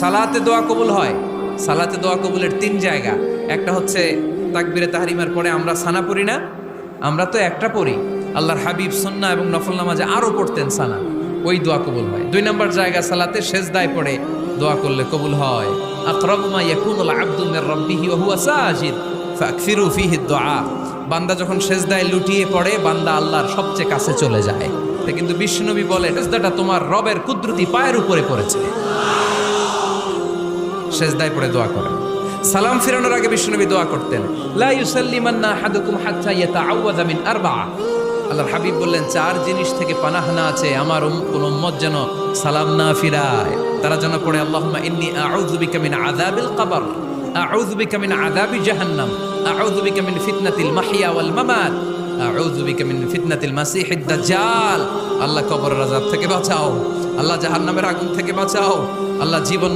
সালাতে দোয়া কবুল হয়। সালাতে দোয়া কবুলের 3 জায়গা। একটা হচ্ছে তাকবীরে তাহরিমার পরে আমরা সানা পড়ি না, আমরা তো একটা পড়ি। আল্লাহর হাবিব সুন্নাহ এবং নফল নামাজে আরো পড়তেন সানা, ওই দোয়া কবুল হয়। 2 নম্বর জায়গা সালাতে সেজদায় পড়ে দোয়া করলে কবুল হয়। আকরাবু মা ইয়াকুনুল আবদু মির রাব্বিহি ওয়া হুয়া সাজিদ ফাকসিরু ফীহি দুআ। বান্দা যখন সেজদায় লুটিয়ে পড়ে, বান্দা আল্লাহর সবচেয়ে কাছে চলে যায়। কিন্তু বিশ্বনবী বলে, সেজদাটা তোমার রবের কুদরতি পায়ের উপরে পড়েছে। সেজদায় পড়ে দোয়া করেন। সালাম ফিরানোর আগে বিশ্বনবী দোয়া করতেন, লা ইউসাল্লিমান্না আহাদুকুম হাত্তা ইয়াতাআওয়াযা মিন আরবা'a। আল্লাহর হাবিব বললেন, 4 জিনিস থেকে পানাহ না আছে আমার কোন উম্মত যেন সালাম না ফিরায়। তারা যেন পড়ে, আল্লাহুম্মা ইন্নী আউযু বিকা মিন আযাবিল কবর, আউযু বিকা মিন আযাবি জাহান্নাম, আউযু বিকা মিন ফিতনাতিল মাহইয়া ওয়াল মামাত, আউযু বিকা মিন ফিতনাতিল মাসিহিদ দাজ্জাল। আল্লাহ কবরের আযাব থেকে বাঁচাও, আল্লাহ জাহান্নামের আগুন থেকে বাঁচাও, আল্লাহ জীবন